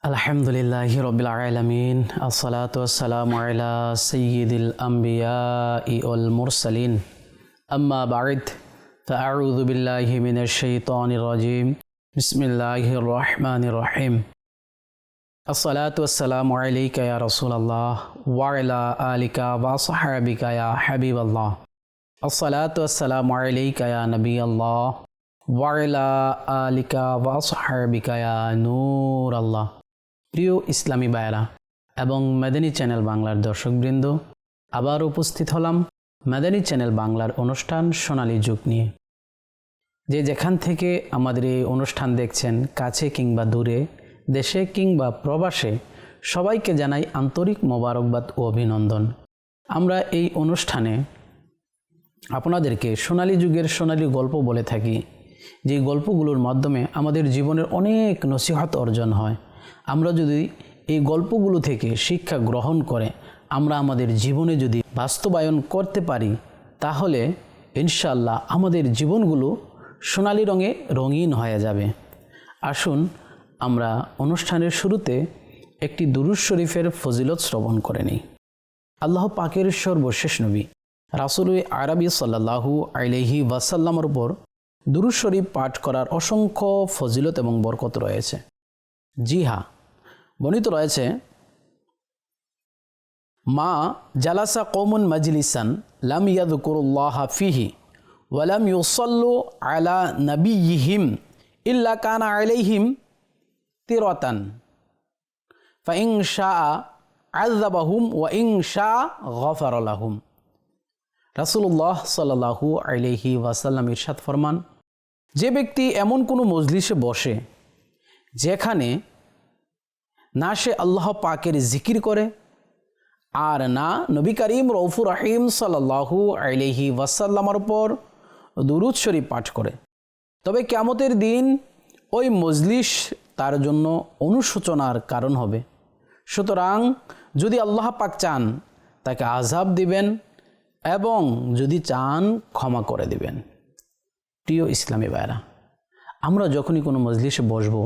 আলহামদুলিল্লাহি রাব্বিল আলামিন আসসালাতু ওয়াসসালামু আলা সাইয়্যিদিল আমবিয়াই ওয়াল মুরসালিন আম্মা বা'দ ফাআউযু বিল্লাহি মিনাশ শাইতানির রাজীম বিসমিল্লাহির রহমানির রহিম আসসালাতু ওয়াসসালামু আলাইকা ইয়া রাসূলুল্লাহ ওয়া আলা আলিকা ওয়া সাহবিকা ইয়া হাবিবাল্লাহ আসসালাতু ওয়াসসালামু আলাইকা ইয়া নবিয়াল্লাহ ওয়া আলা আলিকা ওয়া সাহবিকা ইয়া নূরাল্লাহ। প্রিয় ইসলামী ভাইয়েরা এবং মাদানী চ্যানেল বাংলার দর্শকবৃন্দ, আবার উপস্থিত হলাম মাদানী চ্যানেল বাংলার অনুষ্ঠান সোনালী যুগ নিয়ে। যে যেখান থেকে আমাদের এই অনুষ্ঠান দেখছেন, কাছে কিংবা দূরে, দেশে কিংবা প্রবাসে, সবাইকে জানাই আন্তরিক মোবারকবাদ ও অভিনন্দন। আমরা এই অনুষ্ঠানে আপনাদেরকে সোনালী যুগের সোনালী গল্প বলে থাকি, যে গল্পগুলোর মাধ্যমে আমাদের জীবনের অনেক নসিহত অর্জন হয়। আমরা যদি এই গল্পগুলো থেকে শিক্ষা গ্রহণ করে আমরা আমাদের জীবনে যদি বাস্তবায়ন করতে পারি, তাহলে ইনশাআল্লাহ আমাদের জীবনগুলো সোনালী রঙে রঙিন হয়ে যাবে। আসুন আমরা অনুষ্ঠানের শুরুতে একটি দুরূদ শরীফের ফজিলত শ্রবণ করে নিই। আল্লাহ পাকের সর্বশেষ নবী রাসূল আরবি সাল্লাল্লাহু আলাইহি ওয়াসাল্লামের উপর দুরূদ শরীফ পাঠ করার অসংখ্য ফজিলত এবং বরকত রয়েছে। জি হ্যাঁ, বর্ণিত রয়েছে, মা জালাসা কওমুন মাজলিসান লাম ইয়াযকুরুল্লাহা ফিহি ওয়া লাম ইউসাল্লু আলা নাবিয়্যিহিম ইল্লা কানা আলাইহিম তিরাতান ফাইন শাআ আযাবাহুম ওয়া ইন শাআ গফারা লাহুম। রাসূলুল্লাহ সাল্লাল্লাহু আলাইহি ওয়াসাল্লাম ইরশাদ ফরমান, যে ব্যক্তি এমন কোনো মজলিসে বসে যেখানে না সে আল্লাহ পাকের জিকির করে আর না নবী করিম রউফুর রহিম সাল্লাল্লাহু আলাইহি ওয়াসাল্লামের উপর দুরূদ শরীফ পাঠ করে, তবে কিয়ামতের দিন ওই মজলিস তার জন্য অনুশোচনার কারণ হবে। সুতরাং যদি আল্লাহ পাক চান তাকে আযাব দিবেন এবং যদি চান ক্ষমা করে দিবেন। প্রিয় ইসলামী ভাইরা, আমরা যখনই কোনো মজলিসে বসবো,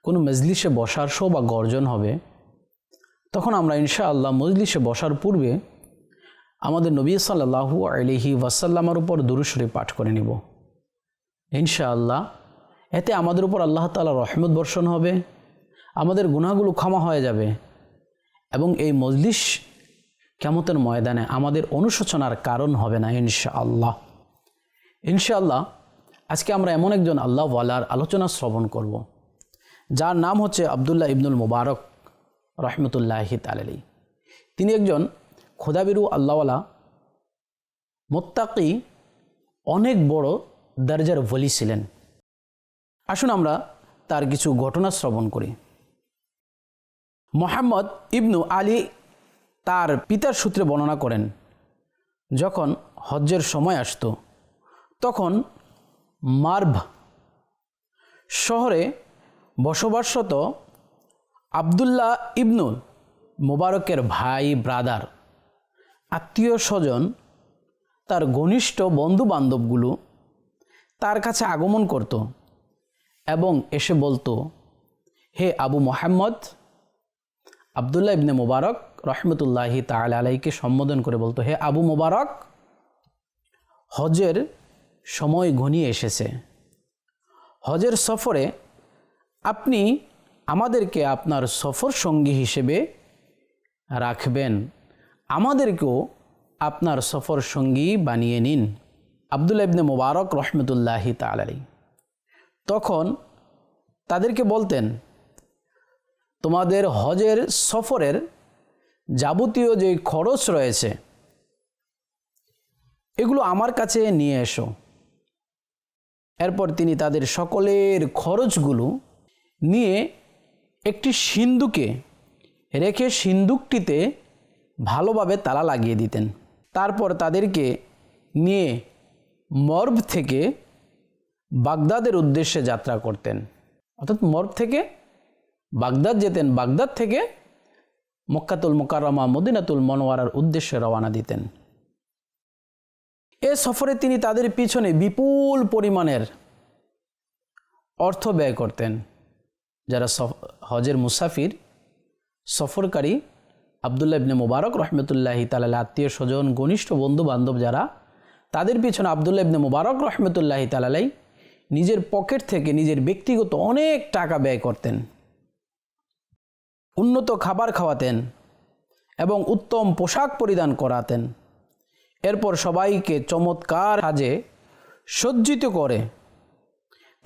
কোনো মজলিসে বসার সৌভাগ্য অর্জন হবে, তখন আমরা ইনশাআল্লাহ মজলিসে বসার পূর্বে আমাদের নবী সাল্লাল্লাহু আলাইহি ওয়াসাল্লামের উপর দুরূদ শরীফ পাঠ করে নেব। ইনশাআল্লাহ এতে আমাদের উপর আল্লাহ তাআলার রহমত বর্ষণ হবে, আমাদের গুনাহগুলো ক্ষমা হয়ে যাবে এবং এই মজলিস কিয়ামতের ময়দানে আমাদের অনুশোচনার কারণ হবে না ইনশাআল্লাহ। ইনশাআল্লাহ আজকে আমরা এমন একজন আল্লাহ ওয়ালার আলোচনা শ্রবণ করব, যার নাম হচ্ছে আব্দুল্লাহ ইবনুল মুবারক রহমতুল্লাহি তাআলা। তিনি একজন খোদাবিরু আল্লাহওয়ালা মুত্তাকি, অনেক বড় দরজার ওলি ছিলেন। আসুন আমরা তার কিছু ঘটনা শ্রবণ করি। মুহাম্মদ ইবনু আলী তার পিতার সূত্রে বর্ণনা করেন, যখন হজ্জের সময় আসত তখন মারভ শহরে বসবাসরত আব্দুল্লাহ ইবনুল মুবারকের ভাই, ব্রাদার, আত্মীয় স্বজন, তার ঘনিষ্ঠ বন্ধু বান্ধবগুলো তার কাছে আগমন করত এবং এসে বলতো, হে আবু মুহাম্মদ। আব্দুল্লাহ ইবনে মুবারক রহমতুল্লাহি তাআলা আলাইহিকে সম্বোধন করে বলতো, হে আবু মুবারক, হজের সময় ঘনিয়ে এসেছে। হজের সফরে আপনি আমাদেরকে আপনার সফর সঙ্গী হিসেবে রাখবেন, আমাদেরকেও আপনার সফর সঙ্গী বানিয়ে নিন। আব্দুল্লাহ ইবনে মুবারক রহমতুল্লাহি তাআলা আলাইহি তখন তাদেরকে বলতেন, তোমাদের হজের সফরের যাবতীয় যে খরচ রয়েছে এগুলো আমার কাছে নিয়ে এসো। এরপর তিনি তাদের সকলের খরচগুলো নিয়ে একটি সিন্দুকে রেখে সিন্দুকটিতে ভালোভাবে তালা লাগিয়ে দিতেন। তারপর তাদেরকে নিয়ে মর্ভ থেকে বাগদাদের উদ্দেশ্যে যাত্রা করতেন, অর্থাৎ মর্ভ থেকে বাগদাদ যেতেন, বাগদাদ থেকে মক্কাতুল মুকাররমা মদিনাতুল মুনাওয়ারার উদ্দেশ্যে রওনা দিতেন। এ সফরে তিনি তাদের পিছনে বিপুল পরিমাণের অর্থ ব্যয় করতেন। যারা হজের মুসাফির সফরকারী আবদুল্লাহ ইবনে মুবারক রহমতুল্লাহি তাআলা আত্মীয় স্বজন ঘনিষ্ঠ বন্ধু বান্ধব যারা, তাদের পিছনে আবদুল্লাহ ইবনে মুবারক রহমতুল্লাহি তাআলা নিজের পকেট থেকে নিজের ব্যক্তিগত অনেক টাকা ব্যয় করতেন, উন্নত খাবার খাওয়াতেন এবং উত্তম পোশাক পরিধান করাতেন। এরপর সবাইকে চমৎকার সাজে সজ্জিত করে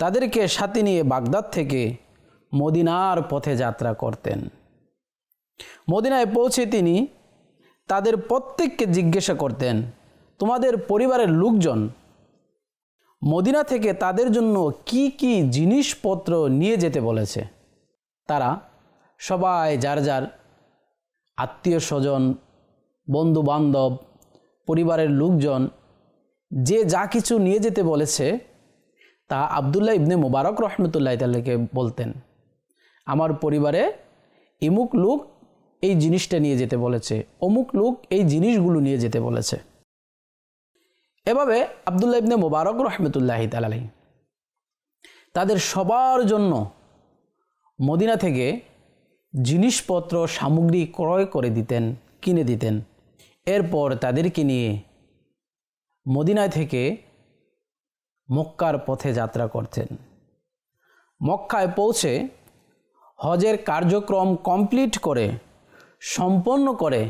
তাদেরকে সাথে নিয়ে বাগদাদ থেকে মদিনার পথে যাত্রা করতেন। মদিনায় পৌঁছে তিনি তাদের প্রত্যেককে জিজ্ঞাসা করতেন, তোমাদের পরিবারের লোকজন মদিনা থেকে তাদের জন্য কি কি জিনিসপত্র নিয়ে যেতে বলেছে। তারা সবাই যার যার আত্মীয় স্বজন, বন্ধু বান্ধব, পরিবারের লোকজন যে যা কিছু নিয়ে যেতে বলেছে তা আবদুল্লাহ ইবনে মুবারক রহমতুল্লাহ তাআলাকে বলতেন, আমার পরিবারে ইমুক লোক এই জিনিসটা নিয়ে যেতে বলেছে, অমুক লোক এই জিনিসগুলো নিয়ে যেতে বলেছে। এভাবে আবদুল্লাহ ইবনে মুবারক রহমতুল্লাহ তাআলা তাদের সবার জন্য মদিনা থেকে জিনিসপত্র সামগ্রী ক্রয় করে দিতেন, কিনে দিতেন। এরপর তাদেরকে নিয়ে মদিনায় থেকে মক্কার পথে যাত্রা করতেন। মক্কায় পৌঁছে হজের কার্যক্রম কমপ্লিট করে সম্পন্ন করে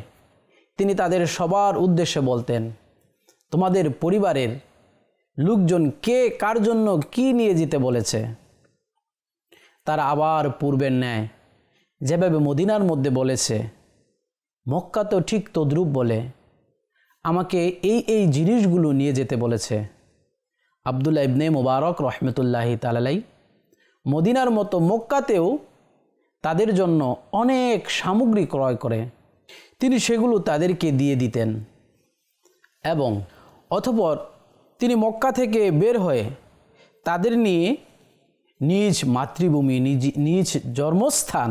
তিনি তাদের সবার উদ্দেশ্যে বলতেন, তোমাদের পরিবারের লোকজন কে কার জন্য কি নিয়ে যেতে বলেছে। তারা আবার পূর্বের ন্যায় যেভাবে মদিনার মধ্যে বলেছে, মক্কা তো ঠিক তদ্রূপ বলে আমাকে এই জিনিসগুলো নিয়ে যেতে বলেছে। আবদুল্লাহ ইবনে মুবারক রহমতুল্লাহি তাআলা মদিনার মতো মক্কাতেও তাদের জন্য অনেক সামগ্রী ক্রয় করে তিনি সেগুলো তাদেরকে দিয়ে দিতেন এবং অতঃপর তিনি মক্কা থেকে বের হয়ে তাদের নিয়ে নিজ মাতৃভূমি নিজ জন্মস্থান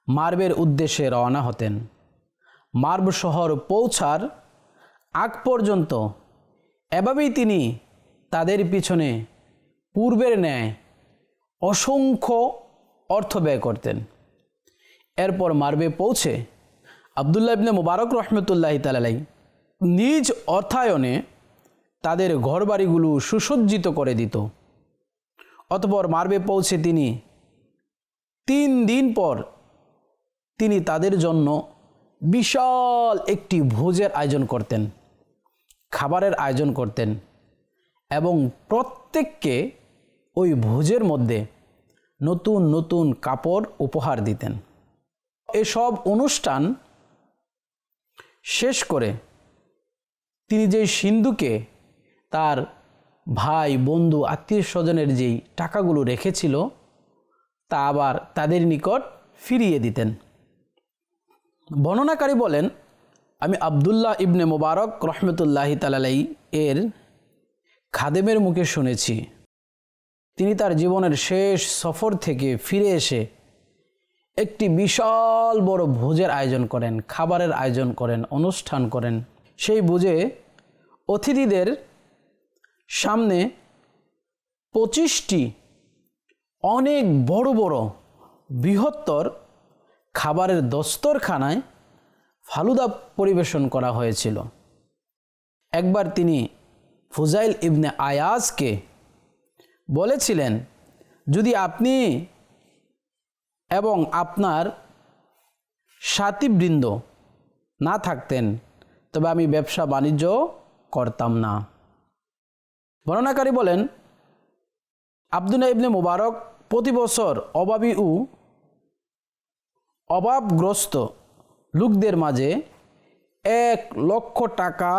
মারবের উদ্দেশ্যে রওনা হতেন। মারব শহর পৌঁছার আগ পর্যন্ত এভাবেই তিনি তাদের পিছনে পূর্বের ন্যায় অসংখ্য অর্থ ব্যয় করতেন। এরপর মারবে পৌঁছে আবদুল্লাহ ইবনে মুবারক রহমতুল্লাহি তাআলা নিজ অর্থায়নে তাদের ঘরবাড়িগুলো সুসজ্জিত করে দিত। অতঃপর মারবে পৌঁছে তিনি 3 দিন পর তিনি তাদের জন্য বিশাল একটি ভোজের আয়োজন করতেন, খাবারের আয়োজন করতেন এবং প্রত্যেককে ওই ভোজের মধ্যে নতুন নতুন কাপড় উপহার দিতেন। এসব অনুষ্ঠান শেষ করে তিনি যে সিন্ধুকে তার ভাই বন্ধু আত্মীয় স্বজনের যেই টাকাগুলো রেখেছিল তা আবার তাদের নিকট ফিরিয়ে দিতেন। বর্ণনাকারী বলেন, আমি আবদুল্লাহ ইবনে মুবারক রহমতুল্লাহি তাআলা এর খাদেমের মুখে শুনেছি, তিনি তার জীবনের শেষ সফর থেকে ফিরে এসে একটি বিশাল বড় ভোজের আয়োজন করেন, খাবারের আয়োজন করেন, অনুষ্ঠান করেন। সেই ভোজে অতিথিদের সামনে 25টি অনেক বড় বড় বৃহত্তর খাবারের দস্তরখানায় ফালুদা পরিবেশন করা হয়েছিল। একবার তিনি ফুজাইল ইবনে আয়াজকে বলেছিলেন, যদি আপনি এবং আপনার সাথীবৃন্দ না থাকতেন তবে আমি ব্যবসা বাণিজ্য করতাম না। বর্ণনাকারী বলেন, আবদুল্লাহ ইবনে মুবারক প্রতি বছর অভাবী ও অভাবগ্রস্ত লোকদের মাঝে 1 লক্ষ টাকা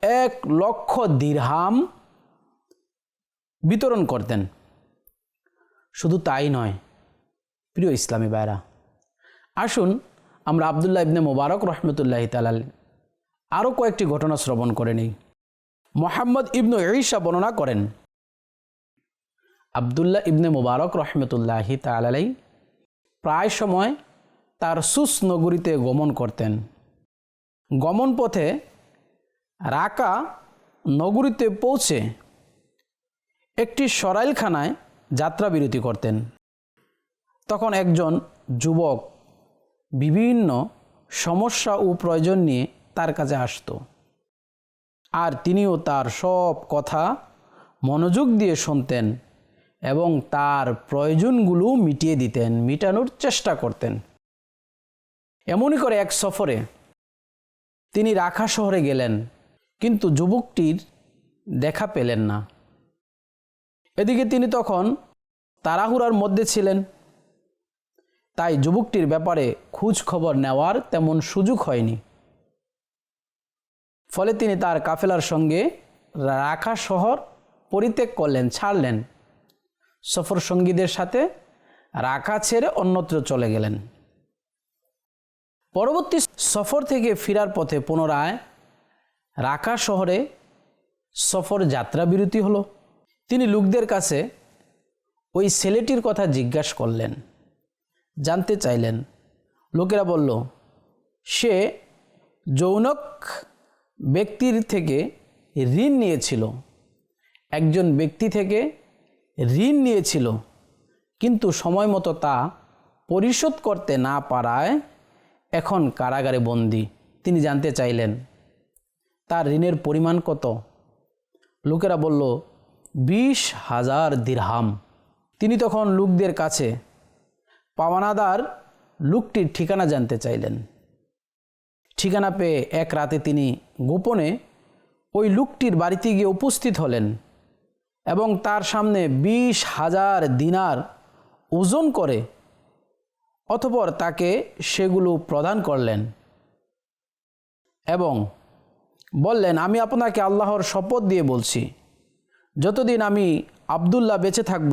1 লক্ষ দিরহাম বিতরণ করতেন। শুধু তাই নয়, প্রিয় ইসলামী ভাইরা, আসুন আমরা আবদুল্লাহ ইবনে মুবারক রহমতুল্লাহি তাআলা আরও কয়েকটি ঘটনা শ্রবণ করে নিই। মুহাম্মদ ইবনে ঈসা বর্ণনা করেন, আবদুল্লাহ ইবনে মুবারক রহমতুল্লাহি তাআলা প্রায় সময় তার সুস নগরীতে গমন করতেন। গমন পথে রাকা নগরীতে পৌঁছে একটি সরাইলখানায় যাত্রা বিরতি করতেন। তখন একজন যুবক বিভিন্ন সমস্যা ও প্রয়োজন নিয়ে তার কাছে আসতো, আর তিনিও তার সব কথা মনোযোগ দিয়ে শুনতেন এবং তার প্রয়োজনগুলো মিটিয়ে দিতেন, মিটানোর চেষ্টা করতেন। এমনই করে এক সফরে তিনি রাখা শহরে গেলেন, কিন্তু যুবকটির দেখা পেলেন না। এদিকে তিনি তখন তাড়াহুড়ার মধ্যে ছিলেন, তাই যুবকটির ব্যাপারে খোঁজ খবর নেওয়ার তেমন সুযোগ হয়নি। ফলে তিনি তার কাফেলার সঙ্গে রাখা শহর পরিত্যাগ করলেন, ছাড়লেন। সফর সঙ্গীদের সাথে রাখা ছেড়ে অন্যত্র চলে গেলেন। পরবর্তী সফর থেকে ফেরার পথে পুনরায় রাখা শহরে সফর যাত্রা বিরতি হলো। তিনি লোকদের কাছে ওই ছেলেটির কথা জিজ্ঞাসা করলেন, জানতে চাইলেন। লোকেরা বলল, সে যৌনক ব্যক্তির থেকে ঋণ নিয়েছিল, একজন ব্যক্তি থেকে ঋণ নিয়েছিল, কিন্তু সময় মতো তা পরিশোধ করতে না পারায় এখন কারাগারে বন্দী। তিনি জানতে চাইলেন, তার ঋণের পরিমাণ কত? লোকেরা বলল, 20,000 দিরহাম। তিনি তখন লোকদের কাছে পাওনাদার লোকটির ঠিকানা জানতে চাইলেন। ঠিকানা পেয়ে এক রাতে তিনি গোপনে ওই লোকটির বাড়িতে গিয়ে উপস্থিত হলেন এবং তার সামনে 20,000 দিনার ওজন করে অতঃপর তাকে সেগুলো প্রদান করলেন এবং বললেন, আমি আপনাকে আল্লাহর শপথ দিয়ে বলছি, যতদিন আমি আব্দুল্লাহ বেঁচে থাকব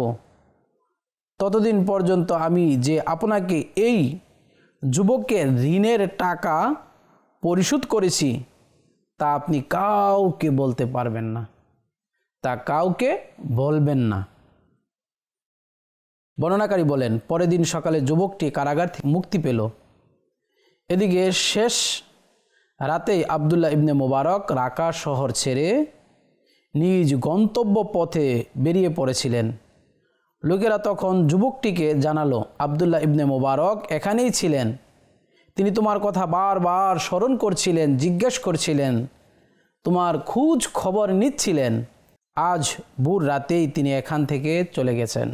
ততদিন পর্যন্ত আমি যে আপনাকে এই যুবকের ঋণের টাকা পরিশোধ করেছি তা আপনি কাউকে বলতে পারবেন না, তা কাউকে বলবেন না। বর্ণনাকারী বলেন, পরের দিন সকালে যুবকটি কারাগার থেকে মুক্তি পেল। এদিকে শেষ রাতেই আবদুল্লাহ ইবনে মুবারক রাকা শহর ছেড়ে নিজ গন্তব্য পথে বেরিয়ে পড়েছিলেন। লোকেরা তখন যুবকটিকে জানালো, আবদুল্লাহ ইবনে মুবারক এখানেই ছিলেন, তিনি তোমার কথা বারবার স্মরণ করছিলেন, জিজ্ঞেস করছিলেন, তোমার খোঁজ খবর নিচ্ছিলেন। আজ ভোর রাতেই তিনি এখান থেকে চলে গেছেন।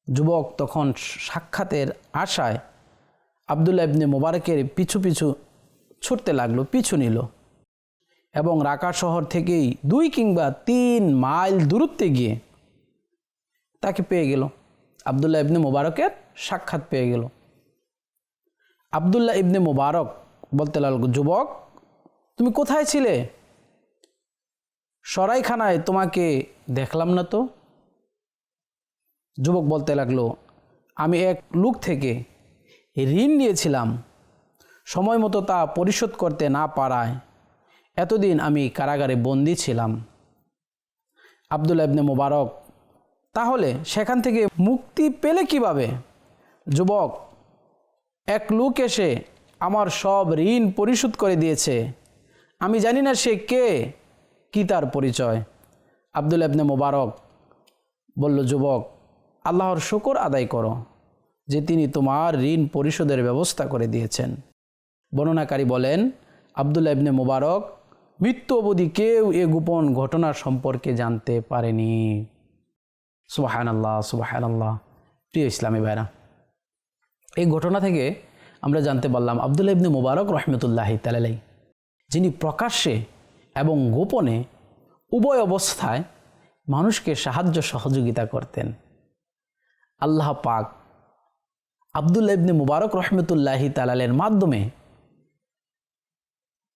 যুবক তখন সাক্ষাতের আশায় আবদুল্লাহ ইবনে মুবারকের পিছু পিছু ছুটতে লাগলো, পিছু নিল এবং রাকা শহর থেকেই 2 কিংবা 3 মাইল দূরত্বে গিয়ে তাকে পেয়ে গেল। আবদুল্লাহ ইবনে মুবারকের সাক্ষাৎ পেয়ে গেল। আবদুল্লাহ ইবনে মুবারক বলতে লাগলো, যুবক তুমি কোথায় ছিলে? সরাইখানায় তোমাকে দেখলাম না তো। যুবক বলতে লাগলো, আমি এক লোক থেকে ঋণ নিয়েছিলাম, সময় মতো তা পরিশোধ করতে না পারায় এতদিন আমি কারাগারে বন্দী ছিলাম। আবদুল্লাহ ইবনে মুবারক, তাহলে সেখান থেকে মুক্তি পেলে কিভাবে? যুবক, এক লোক এসে আমার সব ঋণ পরিশোধ করে দিয়েছে, আমি জানি না সে কে, কি তার পরিচয়। আবদুল্লাহ ইবনে মুবারক বলল, যুবক আল্লাহর শুকর আদায় করো যে তিনি তোমার ঋণ পরিশোধের ব্যবস্থা করে দিয়েছেন। বর্ণনাকারী বলেন, আবদুল্লাহ ইবনে মুবারক মৃত্যু অবধি কেউ এ গোপন ঘটনা সম্পর্কে জানতে পারেনি। সুবহানাল্লাহ, সুবহানাল্লাহ। প্রিয় ইসলামী ভাইরা, এই ঘটনা থেকে আমরা জানতে পারলাম আবদুল্লাহ ইবনে মুবারক রহমতুল্লাহি তাআলাই, যিনি প্রকাশ্যে এবং গোপনে উভয় অবস্থায় মানুষকে সাহায্য সহযোগিতা করতেন। আল্লাহ পাক আবদুল্লাহ ইবনে মুবারক রহমতুল্লাহি তাআলার মাধ্যমে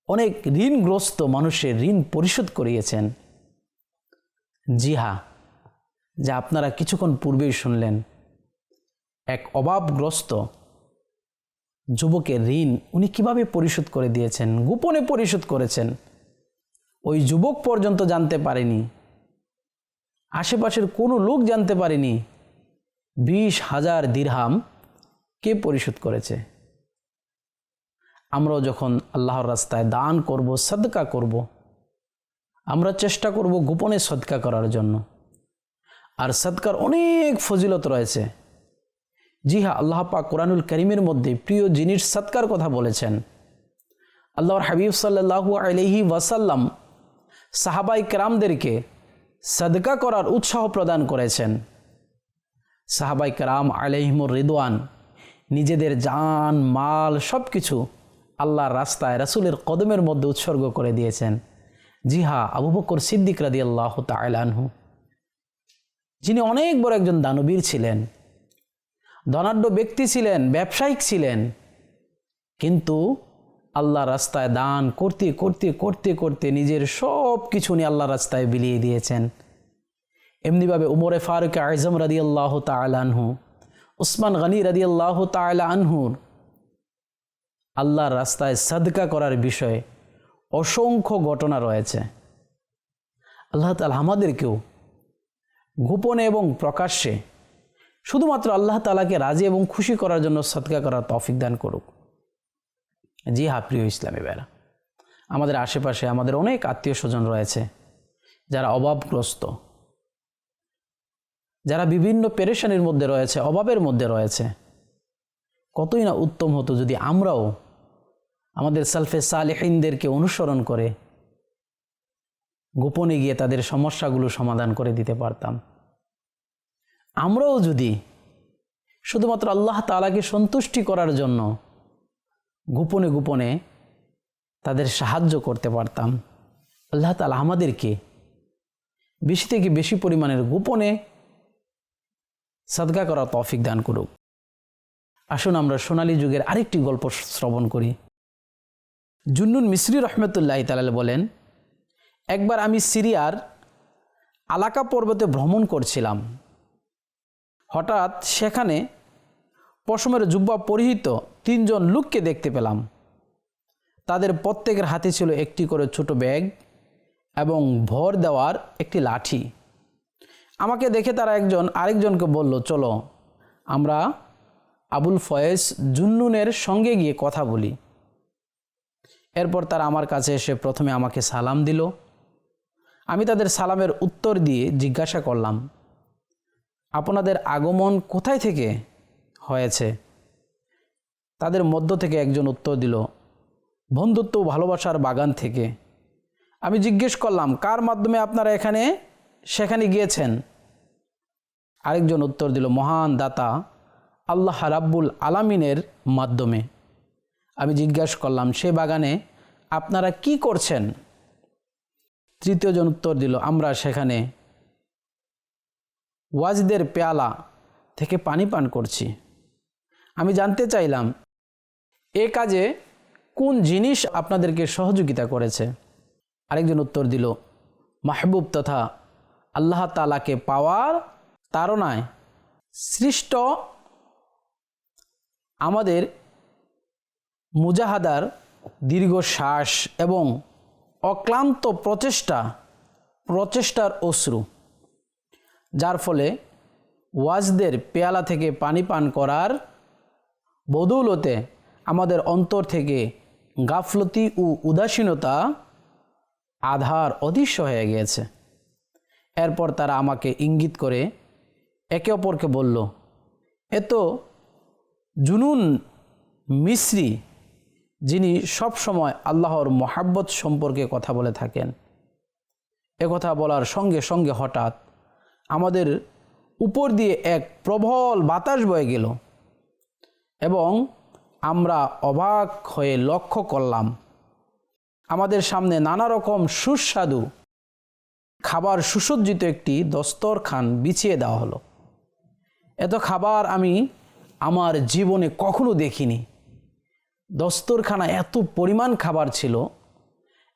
অনেক ঋণগ্রস্ত মানুষের ঋণ পরিশোধ করিয়েছেন। জি হ্যাঁ, যা আপনারা কিছুক্ষণ পূর্বেই শুনলেন, এক অভাবগ্রস্ত যুবকের ঋণ উনি কিভাবে পরিশোধ করে দিয়েছেন, গোপনে পরিশোধ করেছেন। ওই যুবক পর্যন্ত জানতে পারেনি, আশেপাশের কোনো লোক জানতে পারেনি 20,000 দিরহাম কে পরিশোধ করেছে। আমরাও যখন আল্লাহর রাস্তায় দান করব, সদকা করব, আমরা চেষ্টা করব গোপনে সদকা করার জন্য। আর সদকার অনেক ফজিলত রয়েছে। জি হ্যাঁ, আল্লাহ পাক কোরআনুল কারীমের মধ্যে প্রিয় জিনিস সদকার কথা বলেছেন। আল্লাহর হাবিব সাল্লাল্লাহু আলাইহি ওয়াসাল্লাম সাহাবায়ে কেরামদেরকে সদকা করার উৎসাহ প্রদান করেছেন। সাহাবায়ে কেরাম আলাইহিমুর রিদওয়ান নিজেদের জান মাল সব কিছু আল্লাহর রাস্তায় রাসূলের কদমের মধ্যে উৎসর্গ করে দিয়েছেন। জি হ্যাঁ, আবু বকর সিদ্দিক রাদিয়াল্লাহু তাআলা আনহু, যিনি অনেক বড় একজন দানবীর ছিলেন, ধনাঢ্য ব্যক্তি ছিলেন, ব্যবসায়িক ছিলেন, কিন্তু আল্লাহর রাস্তায় দান করতে করতে করতে করতে নিজের সব কিছু নিয়ে আল্লাহর রাস্তায় বিলিয়ে দিয়েছেন। এমনিভাবে উমরে ফারুক আজম রাদিয়াল্লাহু তাআলা আনহু, উসমান গনি রাদিয়াল্লাহু তাআলা আনহুর আল্লাহর রাস্তায় সাদকা করার বিষয়ে অসংখ্য ঘটনা রয়েছে। আল্লাহ তাআলা আমাদেরকেও গোপনে এবং প্রকাশ্যে শুধুমাত্র আল্লাহ তাআলাকে রাজি এবং খুশি করার জন্য সাদকা করার তৌফিক দান করুক। জি হ্যাঁ প্রিয় ইসলামী ভাইরা, আমাদের আশেপাশে আমাদের অনেক আত্মীয় স্বজন রয়েছে যারা অভাবগ্রস্ত, যারা বিভিন্ন পেরেশানির মধ্যে রয়েছে, অভাবের মধ্যে রয়েছে। কতই না উত্তম হতো যদি আমরাও আমাদের সালফে সালেহিনদেরকে অনুসরণ করে গোপনে গিয়ে তাদের সমস্যাগুলো সমাধান করে দিতে পারতাম। আমরাও যদি শুধুমাত্র আল্লাহ তাআলাকে সন্তুষ্টি করার জন্য গোপনে গোপনে তাদের সাহায্য করতে পারতাম। আল্লাহ তাআলা আমাদেরকে বেশি থেকে বেশি পরিমাণের গোপনে সাদকা করার তৌফিক দান করুক। আসুন আমরা সোনালী যুগের আরেকটি গল্প শ্রবণ করি। জুন্নুন মিসরি রহমতুল্লাহ তাআলা বলেন, একবার আমি সিরিয়ার আলাকা পর্বতে ভ্রমণ করছিলাম। হঠাৎ সেখানে পশমের জুব্বা পরিহিত 3 জন লোককে দেখতে পেলাম। তাদের প্রত্যেকের হাতে ছিল একটি করে ছোট ব্যাগ এবং ভর দেওয়ার একটি লাঠি। আমাকে দেখে তারা একজন আরেকজনকে বলল, চলো আমরা আবুল ফয়েজ জুন্নুনের সঙ্গে গিয়ে কথা বলি। এরপর তারা আমার কাছে এসে প্রথমে আমাকে সালাম দিল। আমি তাদের সালামের উত্তর দিয়ে জিজ্ঞাসা করলাম, আপনাদের আগমন কোথায় থেকে হয়েছে? তাদের মধ্য থেকে একজন উত্তর দিল, বন্ধুত্ব ও ভালোবাসার বাগান থেকে। আমি জিজ্ঞেস করলাম, কার মাধ্যমে আপনারা সেখানে গিয়েছেন? আরেকজন উত্তর দিল, মহান দাতা আল্লাহ রাব্বুল আলামিনের মাধ্যমে। আমি জিজ্ঞাসা করলাম, সে বাগানে আপনারা কি করছেন? তৃতীয়জন উত্তর দিল, আমরা সেখানে ওয়াজদের পেয়ালা থেকে পানি পান করছি। আমি জানতে চাইলাম, এ কাজে কোন জিনিস আপনাদেরকে সহযোগিতা করেছে? আরেকজন উত্তর দিল, মাহবুব তথা আল্লাহ তাআলাকে পাওয়ার তাড়নায় সৃষ্ট আমাদের মুজাহাদার দীর্ঘ শ্বাস এবং অক্লান্ত প্রচেষ্টার অশ্রু, যার ফলে ওয়াজদের পেয়ালা থেকে পানি পান করার বদৌলতে আমাদের অন্তর থেকে গাফলতি ও উদাসীনতা আধার অদৃশ্য হয়ে গিয়েছে। এরপর তারা আমাকে ইঙ্গিত করে একে অপরকে বলল, এত জুনুন মিসরি, যিনি সব সময় আল্লাহর মহাব্বত সম্পর্কে কথা বলে থাকেন। একথা বলার সঙ্গে সঙ্গে হঠাৎ আমাদের উপর দিয়ে এক প্রবল বাতাস বয়ে গেল এবং আমরা অবাক হয়ে লক্ষ্য করলাম আমাদের সামনে নানা রকম সুস্বাদু খাবার সুসজ্জিত একটি দস্তরখান বিছিয়ে দেওয়া হলো। এত খাবার আমি আমার জীবনে কখনো দেখিনি। দস্তরখানায় এত পরিমাণ খাবার ছিল,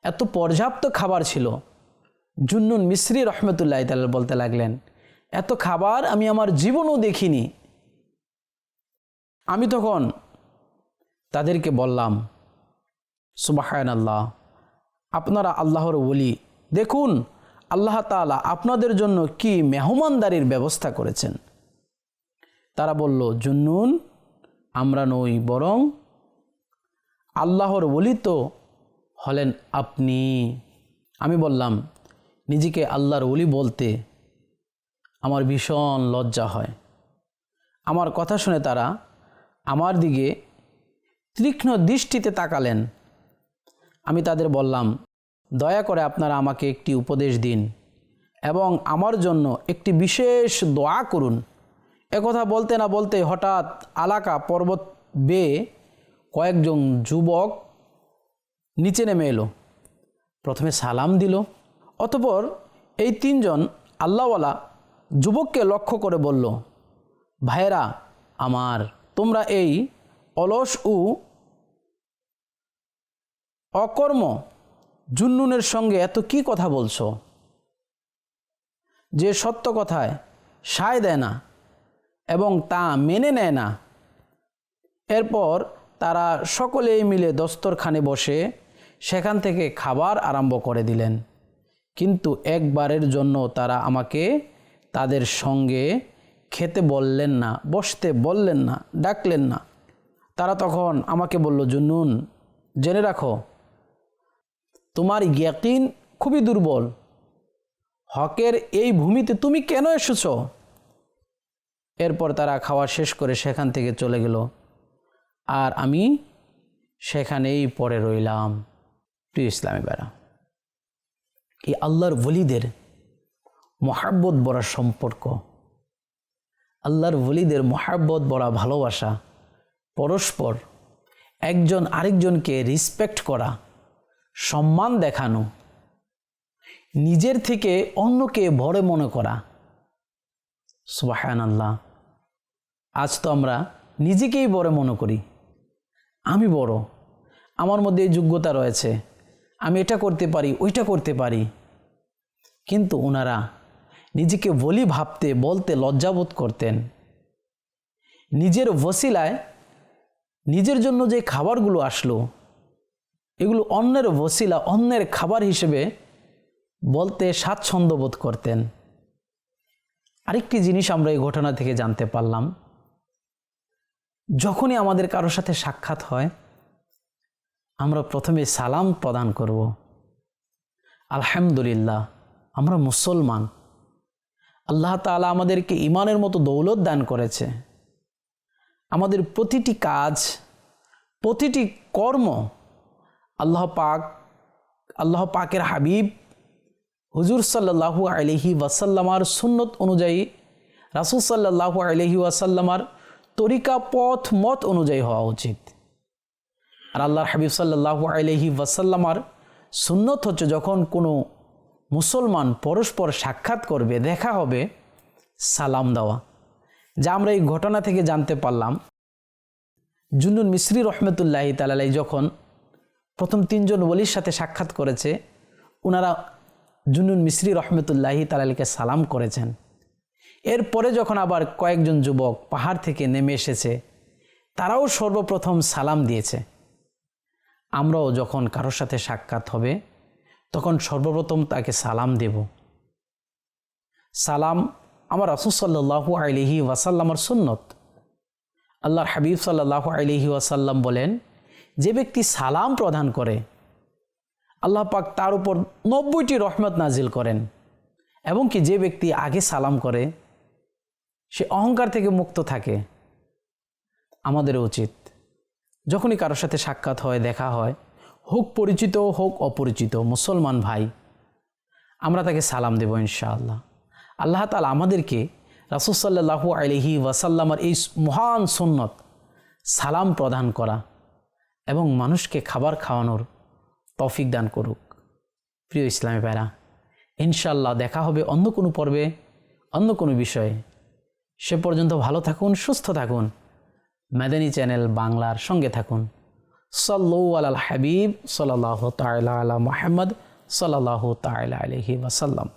এত পর্যাপ্ত খাবার ছিল। জুন্নুন মিসরি রহমতুল্লাহ তাআলা বলতে লাগলেন, এত খাবার আমি আমার জীবনেও দেখিনি। আমি তখন তাদেরকে বললাম, সুবহানাল্লাহ, আপনারা আল্লাহর ওলি, দেখুন আল্লাহ তাআলা আপনাদের জন্য কি মেহমানদারির ব্যবস্থা করেছেন। তারা বলল, জুন্নুন, আমরা নই, বরং আল্লাহর ওলি তো হলেন আপনি। আমি বললাম, নিজেকে আল্লাহর ওলি বলতে আমার ভীষণ লজ্জা হয়। আমার কথা শুনে তারা আমার দিকে তীক্ষ্ণ দৃষ্টিতে তাকালেন। আমি তাদের বললাম, দয়া করে আপনারা আমাকে একটি উপদেশ দিন এবং আমার জন্য একটি বিশেষ দোয়া করুন। একথা বলতে না বলতে হঠাৎ আলাকা পর্বত বেয়ে কয়েকজন যুবক নিচে নেমে এলো। প্রথমে সালাম দিল, অতঃপর এই তিনজন আল্লাহওয়ালা যুবককে লক্ষ্য করে বলল, ভাইয়েরা আমার, তোমরা এই অলস ও অকর্ম জুন্নুনের সঙ্গে এত কি কথা বলছো, যে সত্য কথায় সায় দেয় না এবং তা মেনে নেয় না। এরপর তারা সকলেই মিলে দস্তরখানে বসে সেখান থেকে খাবার আরম্ভ করে দিলেন। কিন্তু একবারের জন্য তারা আমাকে তাদের সঙ্গে খেতে বললেন না, বসতে বললেন না, ডাকলেন না। তারা তখন আমাকে বলল, জুন্নুন, জেনে রাখো তোমার ইয়াকিন খুবই দুর্বল। হকের এই ভূমিতে তুমি কেন এসেছ? এরপর তারা খাওয়া শেষ করে সেখান থেকে চলে গেল, আর আমি সেখানেই পড়ে রইলাম। প্রিয় ইসলামী ভাইরা, এই আল্লাহর ওলিদের মহাব্বত বড়া সম্পর্ক, আল্লাহর ওলিদের মহাব্বত বড়া ভালোবাসা, পরস্পর একজন আরেকজনকে রেসপেক্ট করা, সম্মান দেখানো, নিজের থেকে অন্যকে বড় মনে করা। সুবহানাল্লাহ, আজ তো আমরা নিজেকেই বড় মনে করি। আমি বড়, আমার মধ্যে এই যোগ্যতা রয়েছে, আমি এটা করতে পারি, ওইটা করতে পারি। কিন্তু ওনারা নিজেকে বলি ভাবতে বলতে লজ্জাবোধ করতেন। নিজের ওসিলায় নিজের জন্য যে খাবারগুলো আসলো, এগুলো অন্যের ওসিলা, অন্যের খাবার হিসেবে বলতে স্বাচ্ছন্দ্য বোধ করতেন। আরেকটি জিনিস আমরা এই ঘটনা থেকে জানতে পারলাম, যখনই আমাদের কারোর সাথে সাক্ষাৎ হয় আমরা প্রথমে সালাম প্রদান করব। আলহামদুলিল্লাহ, আমরা মুসলমান, আল্লাহ তাআলা আমাদেরকে ঈমানের মতো দৌলত দান করেছে। আমাদের প্রতিটি কাজ, প্রতিটি কর্ম আল্লাহ পাকের হাবিব হুজুর সাল্লাল্লাহু আলাইহি ওয়াসাল্লামার সুন্নত অনুযায়ী, রাসূল সাল্লাল্লাহু আলাইহি ওয়াসাল্লামার তরিকা, পথ, মত অনুযায়ী হওয়া উচিত। আর আল্লাহর হাবিব সাল্লাল্লাহু আলাইহি ওয়াসাল্লামার সুন্নত হচ্ছে যখন কোনো মুসলমান পরস্পর সাক্ষাৎ করবে, দেখা হবে, সালাম দেওয়া। যা আমরা এই ঘটনা থেকে জানতে পারলাম, জুন্নুন মিসরি রহমতুল্লাহি তাআলা আলাইহি যখন প্রথম তিনজন ওলির সাথে সাক্ষাৎ করেছে, ওনারা জুন্নুন মিসরি রহমতুল্লাহি তাআলা আলাইহিকে সালাম করেছেন। এরপরে যখন আবার কয়েকজন যুবক পাহাড় থেকে নেমে এসেছে, তারাও সর্বপ্রথম সালাম দিয়েছে। আমরাও যখন কারোর সাথে সাক্ষাৎ হবে তখন সর্বপ্রথম তাকে সালাম দেব। সালাম আমার রাসূল সাল্লাল্লাহু আলাইহি ওয়াসাল্লামের সুন্নত। আল্লাহর হাবিব সাল্লাল্লাহু আলাইহি ওয়াসাল্লাম বলেন, যে ব্যক্তি সালাম প্রদান করে আল্লাহ পাক তার উপর 90টি রহমত নাজিল করেন, এবং কি যে ব্যক্তি আগে সালাম করে সে অহংকার থেকে মুক্ত থাকে। আমাদের উচিত যখনই কারোর সাথে সাক্ষাৎ হয়, দেখা হয়, হোক পরিচিত হোক অপরিচিত মুসলমান ভাই, আমরা তাকে সালাম দেব ইনশাআল্লাহ। আল্লাহ তাআলা আমাদেরকে রাসূল সাল্লাল্লাহু আলাইহি ওয়াসাল্লামের এই মহান সুন্নত সালাম প্রদান করা এবং মানুষকে খাবার খাওয়ানোর তৌফিক দান করুক। প্রিয় ইসলামী ভাইরা, ইনশাআল্লাহ দেখা হবে অন্য কোনো পর্বে, অন্য কোনো বিষয়ে। সে পর্যন্ত ভালো থাকুন, সুস্থ থাকুন, মাদানী চ্যানেল বাংলার সঙ্গে থাকুন। সাল্লু আলাল হাবিব সাল্লাল্লাহু তাআলা আলা মুহাম্মদ সাল্লাল্লাহু তাআলা আলাইহি ওয়াসাল্লাম।